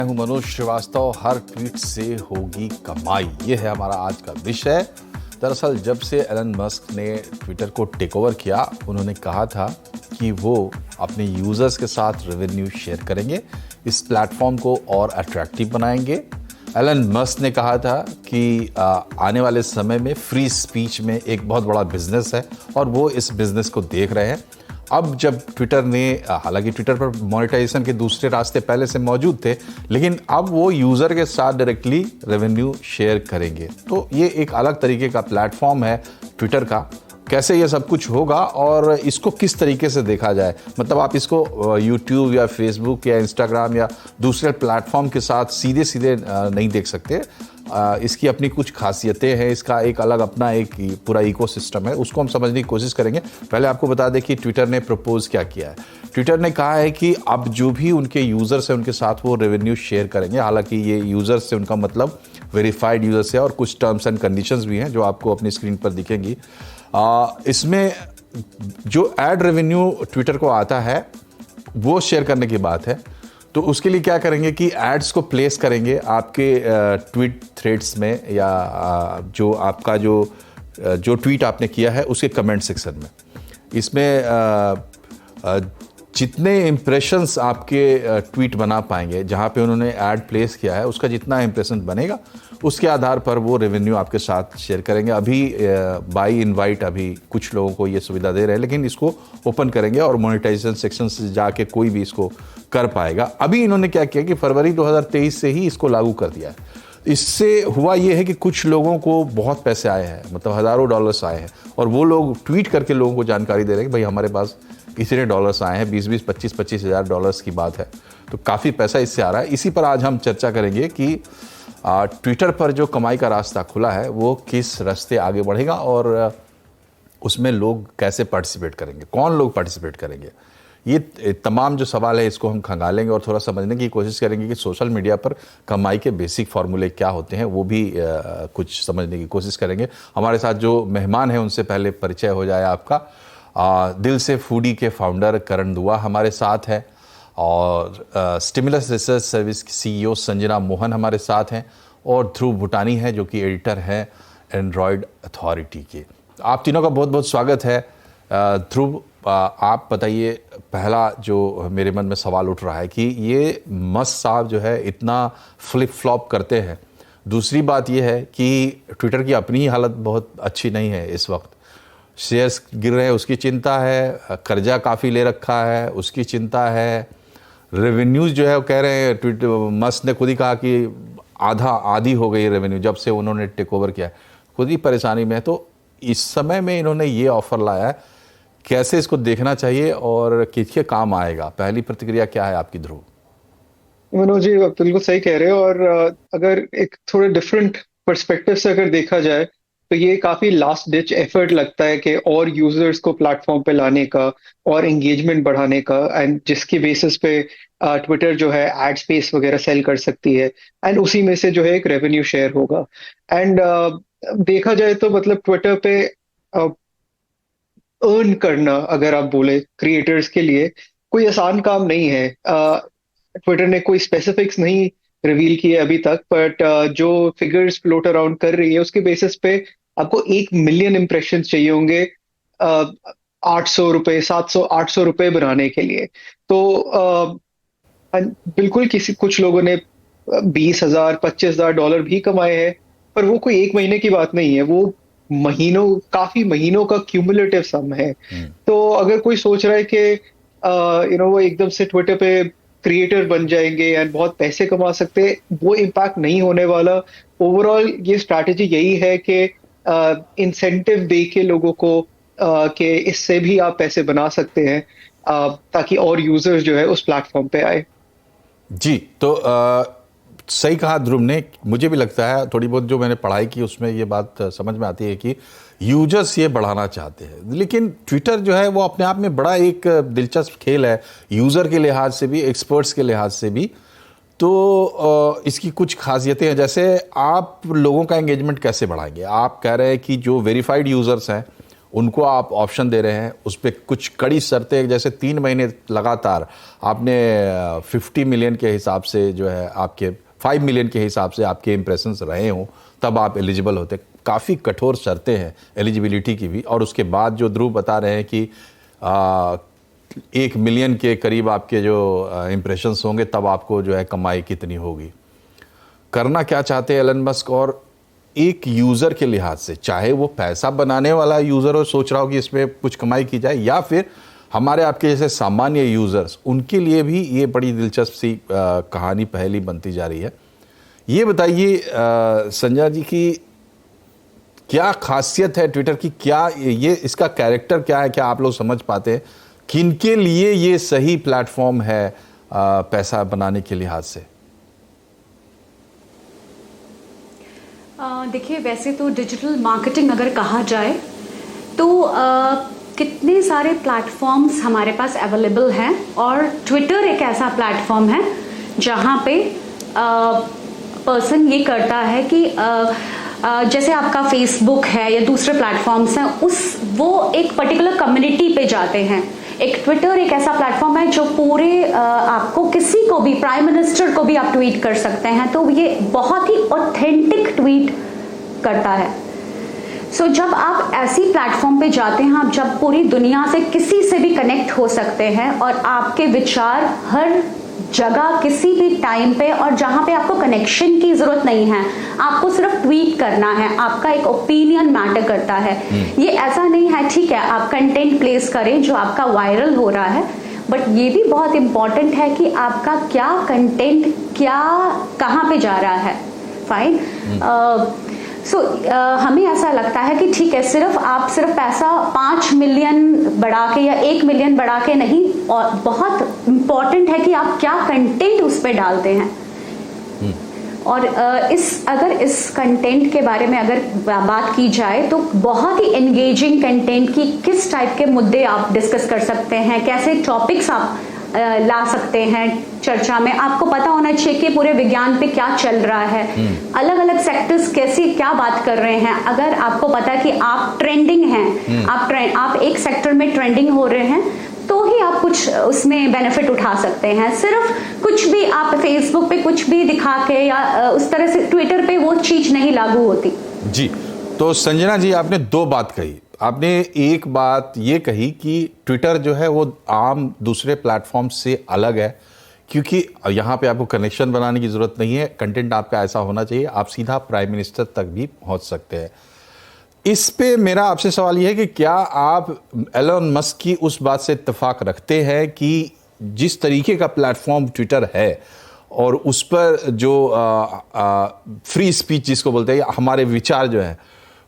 मैं हूं मनोज श्रीवास्तव। हर ट्वीट से होगी कमाई, ये है हमारा आज का विषय। दरअसल जब से एलन मस्क ने ट्विटर को टेक ओवर किया, उन्होंने कहा था कि वो अपने यूजर्स के साथ रेवेन्यू शेयर करेंगे, इस प्लेटफॉर्म को और अट्रैक्टिव बनाएंगे। एलन मस्क ने कहा था कि आने वाले समय में फ्री स्पीच में एक बहुत बड़ा बिजनेस है और वो इस बिजनेस को देख रहे हैं। अब जब ट्विटर ने, हालांकि ट्विटर पर मोनेटाइजेशन के दूसरे रास्ते पहले से मौजूद थे, लेकिन अब वो यूज़र के साथ डायरेक्टली रेवेन्यू शेयर करेंगे। तो ये एक अलग तरीके का प्लेटफॉर्म है ट्विटर का। कैसे ये सब कुछ होगा और इसको किस तरीके से देखा जाए, मतलब आप इसको यूट्यूब या फेसबुक या इंस्टाग्राम या दूसरे प्लेटफॉर्म के साथ सीधे सीधे नहीं देख सकते। इसकी अपनी कुछ खासियतें हैं, इसका एक अलग अपना एक पूरा इकोसिस्टम है, उसको हम समझने की कोशिश करेंगे। पहले आपको बता दें कि ट्विटर ने प्रपोज क्या किया है। ट्विटर ने कहा है कि अब जो भी उनके यूज़र्स हैं उनके साथ वो रेवेन्यू शेयर करेंगे। हालांकि ये यूज़र्स से उनका मतलब वेरीफाइड यूज़र्स है और कुछ टर्म्स एंड कंडीशंस भी हैं जो आपको अपनी स्क्रीन पर दिखेंगी। इसमें जो एड रेवेन्यू ट्विटर को आता है वो शेयर करने की बात है। तो उसके लिए क्या करेंगे कि एड्स को प्लेस करेंगे आपके ट्वीट थ्रेड्स में या जो आपका जो ट्वीट आपने किया है उसके कमेंट सेक्शन में। इसमें जितने इम्प्रेशंस आपके ट्वीट बना पाएंगे, जहाँ पे उन्होंने ऐड प्लेस किया है, उसका जितना इम्प्रेशन बनेगा उसके आधार पर वो रेवेन्यू आपके साथ शेयर करेंगे। अभी बाय इनवाइट अभी कुछ लोगों को ये सुविधा दे रहे हैं, लेकिन इसको ओपन करेंगे और मोनेटाइजेशन सेक्शन से जाके कोई भी इसको कर पाएगा। अभी इन्होंने क्या किया कि फरवरी 2023 से ही इसको लागू कर दिया है। इससे हुआ ये है कि कुछ लोगों को बहुत पैसे आए हैं, मतलब हज़ारों डॉलर्स आए हैं, और वो लोग ट्वीट करके लोगों को जानकारी दे रहे हैं कि भाई हमारे पास इतने डॉलर्स आए हैं। 20-20, 25-25 हज़ार डॉलर्स की बात है, तो काफ़ी पैसा इससे आ रहा है। इसी पर आज हम चर्चा करेंगे कि ट्विटर पर जो कमाई का रास्ता खुला है वो किस रास्ते आगे बढ़ेगा और उसमें लोग कैसे पार्टिसिपेट करेंगे, कौन लोग पार्टिसिपेट करेंगे। ये तमाम जो सवाल है इसको हम खंगालेंगे और थोड़ा समझने की कोशिश करेंगे कि सोशल मीडिया पर कमाई के बेसिक फार्मूले क्या होते हैं, वो भी कुछ समझने की कोशिश करेंगे। हमारे साथ जो मेहमान हैं उनसे पहले परिचय हो जाए आपका। दिल से फूडी के फाउंडर करण दुआ हमारे साथ हैं और स्टिमुलस रिसर्च सर्विस की CEO संजना मोहन हमारे साथ हैं और ध्रुव भूटानी हैं जो कि एडिटर हैं एंड्रॉयड अथॉरिटी के। आप तीनों का बहुत बहुत स्वागत है। ध्रुव, आप बताइए, पहला जो मेरे मन में सवाल उठ रहा है कि ये मस्क साहब जो है इतना फ्लिप फ्लॉप करते हैं। दूसरी बात ये है कि ट्विटर की अपनी ही हालत बहुत अच्छी नहीं है इस वक्त। शेयर्स गिर रहे हैं उसकी चिंता है, कर्जा काफ़ी ले रखा है उसकी चिंता है, रेवेन्यूज़ जो है वो कह रहे हैं, मस्क ने खुद ही कहा कि आधी हो गई रेवेन्यू जब से उन्होंने टेक ओवर किया, खुद ही परेशानी में है। तो इस समय में इन्होंने ये ऑफ़र लाया है, कैसे इसको देखना चाहिए और किसके काम आएगा? पहली प्रतिक्रिया क्या है आपकी ध्रुव? मनोज जी, आप बिल्कुल सही कह रहे हो। और अगर एक थोड़े डिफरेंट पर्सपेक्टिव से अगर देखा जाए तो ये काफी लास्ट डिच एफर्ट लगता है कि और यूजर्स को प्लेटफॉर्म पे लाने का और एंगेजमेंट बढ़ाने का, एंड जिसकी बेसिस पे ट्विटर जो है एड स्पेस वगैरह सेल कर सकती है एंड उसी में से जो है एक रेवेन्यू शेयर होगा। एंड देखा जाए तो मतलब ट्विटर पे अर्न करना, अगर आप बोले क्रिएटर्स के लिए, कोई आसान काम नहीं है। ट्विटर ने कोई स्पेसिफिक्स नहीं रिवील किए अभी तक, बट जो फिगर्स फ्लोट अराउंड कर रही है उसके बेसिस पे आपको 1 मिलियन इम्प्रेशन चाहिए होंगे 800 रुपए, 700, 800 रुपए बनाने के लिए। तो बिल्कुल कुछ लोगों ने 20,000, 25,000 डॉलर भी कमाए हैं, पर वो कोई एक महीने की बात नहीं है, वो काफी महीनों का क्यूमुलेटिव सम है। तो अगर कोई सोच रहा है कि वो एकदम से ट्विटर पे क्रिएटर बन जाएंगे एंड बहुत पैसे कमा सकते हैं, वो इम्पैक्ट नहीं होने वाला। ओवरऑल ये स्ट्रैटेजी यही है कि इंसेंटिव दे के लोगों को कि इससे भी आप पैसे बना सकते हैं, ताकि और यूजर्स जो है उस प्लेटफॉर्म पे आए। जी, तो सही कहा ध्रुव ने। मुझे भी लगता है, थोड़ी बहुत जो मैंने पढ़ाई की उसमें ये बात समझ में आती है कि यूजर्स ये बढ़ाना चाहते हैं, लेकिन ट्विटर जो है वो अपने आप में बड़ा एक दिलचस्प खेल है, यूज़र के लिहाज से भी, एक्सपर्ट्स के लिहाज से भी। तो इसकी कुछ खासियतें हैं, जैसे आप लोगों का एंगेजमेंट कैसे बढ़ाएंगे। आप कह रहे हैं कि जो वेरीफाइड यूज़र्स हैं उनको आप ऑप्शन दे रहे हैं, उस पर कुछ कड़ी शर्तें, जैसे 3 महीने लगातार आपने 50 मिलियन के हिसाब से जो है आपके 5 मिलियन के हिसाब से आपके इम्प्रेशंस रहे हों तब आप एलिजिबल होते। काफ़ी कठोर शर्तें हैं एलिजिबिलिटी की भी। और उसके बाद जो ध्रुव बता रहे हैं कि 1 मिलियन के करीब आपके जो इम्प्रेशंस होंगे तब आपको जो है कमाई कितनी होगी। करना क्या चाहते हैं एलन मस्क, और एक यूज़र के लिहाज से, चाहे वो पैसा बनाने वाला यूज़र हो, सोच रहा हो कि इसमें कुछ कमाई की जाए, या फिर हमारे आपके जैसे सामान्य यूज़र्स, उनके लिए भी ये बड़ी दिलचस्प सी कहानी पहली बनती जा रही है। ये बताइए संजय जी की क्या खासियत है ट्विटर की, क्या ये इसका कैरेक्टर क्या है, क्या आप लोग समझ पाते हैं किनके लिए ये सही प्लेटफॉर्म है पैसा बनाने के लिहाज से? देखिए, वैसे तो डिजिटल मार्केटिंग अगर कहा जाए तो कितने सारे प्लेटफॉर्म्स हमारे पास अवेलेबल हैं, और ट्विटर एक ऐसा प्लेटफॉर्म है जहाँ पे पर्सन ये करता है कि जैसे आपका फेसबुक है या दूसरे प्लेटफॉर्म्स हैं, वो एक पर्टिकुलर कम्युनिटी पे जाते हैं। एक ट्विटर एक ऐसा प्लेटफॉर्म है जो पूरे आपको किसी को भी, प्राइम मिनिस्टर को भी आप ट्वीट कर सकते हैं, तो ये बहुत ही ऑथेंटिक ट्वीट करता है। सो जब आप ऐसी प्लेटफॉर्म पे जाते हैं, आप जब पूरी दुनिया से किसी से भी कनेक्ट हो सकते हैं और आपके विचार हर जगह किसी भी टाइम पे, और जहां पे आपको कनेक्शन की जरूरत नहीं है, आपको सिर्फ ट्वीट करना है, आपका एक ओपिनियन मैटर करता है। ये ऐसा नहीं है, ठीक है आप कंटेंट प्लेस करें जो आपका वायरल हो रहा है, बट ये भी बहुत इंपॉर्टेंट है कि आपका क्या कंटेंट कहाँ पे जा रहा है। फाइन। हमें ऐसा लगता है कि ठीक है, आप सिर्फ पैसा 5 मिलियन बढ़ा के या 1 मिलियन बढ़ा के नहीं, और बहुत इंपॉर्टेंट है कि आप क्या कंटेंट उस पर डालते हैं। और अगर इस कंटेंट के बारे में अगर बात की जाए तो बहुत ही एंगेजिंग कंटेंट की किस टाइप के मुद्दे आप डिस्कस कर सकते हैं, कैसे टॉपिक्स आप ला सकते हैं चर्चा में। आपको पता होना चाहिए कि पूरे विज्ञान पे क्या चल रहा है, अलग अलग सेक्टर्स कैसे क्या बात कर रहे हैं। अगर आपको पता है कि आप ट्रेंडिंग हैं, आप एक सेक्टर में ट्रेंडिंग हो रहे हैं, तो ही आप कुछ उसमें बेनिफिट उठा सकते हैं। सिर्फ कुछ भी आप फेसबुक पे कुछ भी दिखा के या उस तरह से ट्विटर पे वो चीज नहीं लागू होती। जी, तो संजना जी आपने 2 बात कही। आपने एक बात ये कही कि ट्विटर जो है वो आम दूसरे प्लेटफॉर्म से अलग है, क्योंकि यहाँ पे आपको कनेक्शन बनाने की ज़रूरत नहीं है, कंटेंट आपका ऐसा होना चाहिए, आप सीधा प्राइम मिनिस्टर तक भी पहुँच सकते हैं। इस पे मेरा आपसे सवाल ये है कि क्या आप एलन मस्क की उस बात से इत्तेफाक रखते हैं कि जिस तरीके का प्लेटफॉर्म ट्विटर है और उस पर जो फ्री स्पीच जिसको बोलते हैं, हमारे विचार जो है,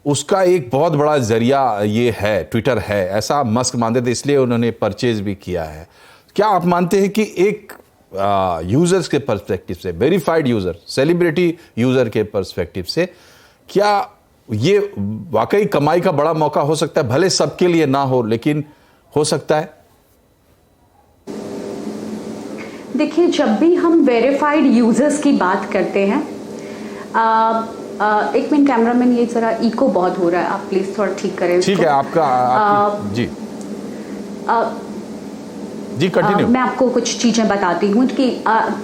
उसका एक बहुत बड़ा जरिया ये है, ट्विटर है, ऐसा मस्क मानते थे, इसलिए उन्होंने परचेज भी किया है। क्या आप मानते हैं कि एक यूजर्स के पर्सपेक्टिव से, वेरीफाइड यूजर, सेलिब्रिटी यूजर के पर्सपेक्टिव से, क्या ये वाकई कमाई का बड़ा मौका हो सकता है? भले सबके लिए ना हो, लेकिन हो सकता है। देखिए, जब भी हम वेरीफाइड यूजर्स की बात करते हैं, एक मिनट कैमरामैन, ये जरा इको बहुत हो रहा है, आप प्लीज थोड़ा ठीक करें। ठीक है, जी जी कंटिन्यू। मैं आपको कुछ चीजें बताती हूँ कि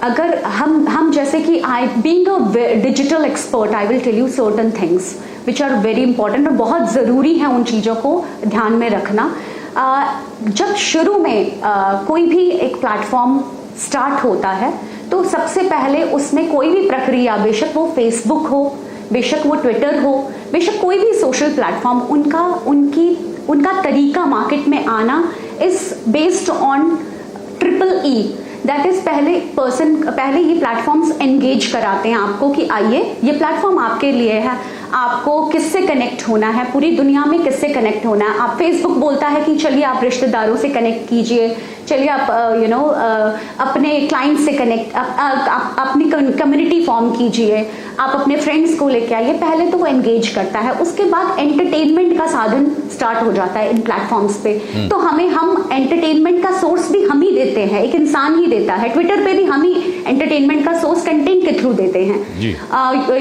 अगर हम जैसे कि I being a digital expert, I will tell you certain things which are very important, और बहुत ज़रूरी है उन चीज़ों को ध्यान में रखना। जब शुरू में कोई भी एक प्लेटफॉर्म स्टार्ट होता है तो सबसे पहले उसमें कोई भी प्रक्रिया, बेशक वो फेसबुक हो, बेशक वो ट्विटर हो, बेशक कोई भी सोशल प्लेटफॉर्म, उनका तरीका मार्केट में आना is based on EEE, that is पहले ये प्लेटफॉर्म्स एंगेज कराते हैं आपको कि आइए ये प्लेटफॉर्म आपके लिए है, आपको किससे कनेक्ट होना है, पूरी दुनिया में किससे कनेक्ट होना है। आप फेसबुक बोलता है कि चलिए आप रिश्तेदारों से कनेक्ट कीजिए, चलिए आप अपने क्लाइंट से कनेक्ट, अपनी कम्युनिटी फॉर्म कीजिए, आप अपने फ्रेंड्स को लेके आइए। पहले तो वो एंगेज करता है, उसके बाद एंटरटेनमेंट का साधन स्टार्ट हो जाता है इन प्लेटफॉर्म्स पे। तो हम एंटरटेनमेंट का सोर्स भी हम ही देते हैं, एक इंसान ही देता है। ट्विटर पे भी हम ही एंटरटेनमेंट का सोर्स कंटेंट के थ्रू देते हैं,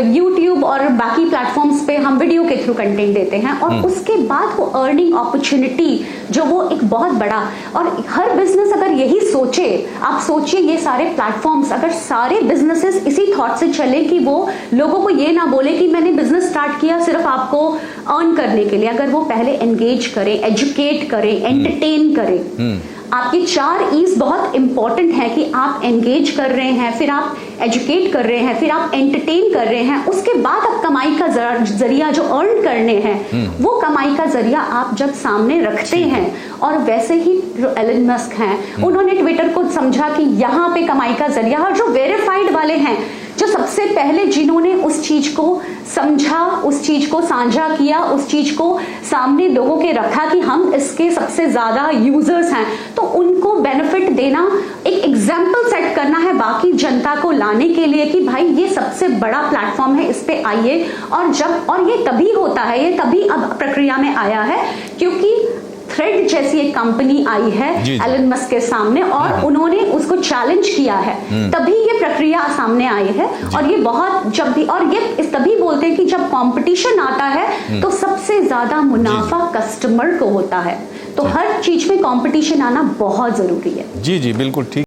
यूट्यूब और बाकी प्लेटफॉर्म्स पे हम वीडियो के थ्रू कंटेंट देते हैं, और उसके बाद वो अर्निंग अपॉर्चुनिटी जो वो एक बहुत बड़ा, और हर बिजनेस अगर यही सोचे, आप सोचिए ये सारे प्लेटफॉर्म्स अगर सारे बिजनेसेस इसी थॉट से चले कि वो लोगों को ये ना बोले कि मैंने बिजनेस स्टार्ट किया सिर्फ आपको अर्न करने के लिए, अगर वो पहले एंगेज करें, एजुकेट करें, एंटरटेन करें। आपकी 4 E's बहुत इंपॉर्टेंट है कि आप एंगेज कर रहे हैं, फिर आप एजुकेट कर रहे हैं, फिर आप एंटरटेन कर रहे हैं, उसके बाद आप कमाई का जरिया जो अर्न करने हैं वो कमाई का जरिया आप जब सामने रखते हैं। और वैसे ही जो एलन मस्क हैं उन्होंने ट्विटर को समझा कि यहाँ पे कमाई का जरिया, और जो वेरीफाइड वाले हैं जो सबसे पहले जिन्होंने उस चीज को समझा, उस चीज को साझा किया, उस चीज को सामने लोगों के रखा कि हम इसके सबसे ज्यादा यूजर्स हैं, तो उनको बेनिफिट देना, एक एग्जाम्पल सेट करना है बाकी जनता को लाने के लिए कि भाई ये सबसे बड़ा प्लेटफॉर्म है, इस पे आइए। और ये तभी होता है, ये तभी अब प्रक्रिया में आया है क्योंकि थ्रेड जैसी एक कंपनी आई है एलन मस्क के सामने और उन्होंने उसको चैलेंज किया है, तभी ये प्रक्रिया सामने आई है। और ये बहुत जब भी, और ये तभी बोलते हैं कि जब कंपटीशन आता है तो सबसे ज्यादा मुनाफा कस्टमर को होता है, तो हर चीज में कंपटीशन आना बहुत जरूरी है। जी बिल्कुल ठीक।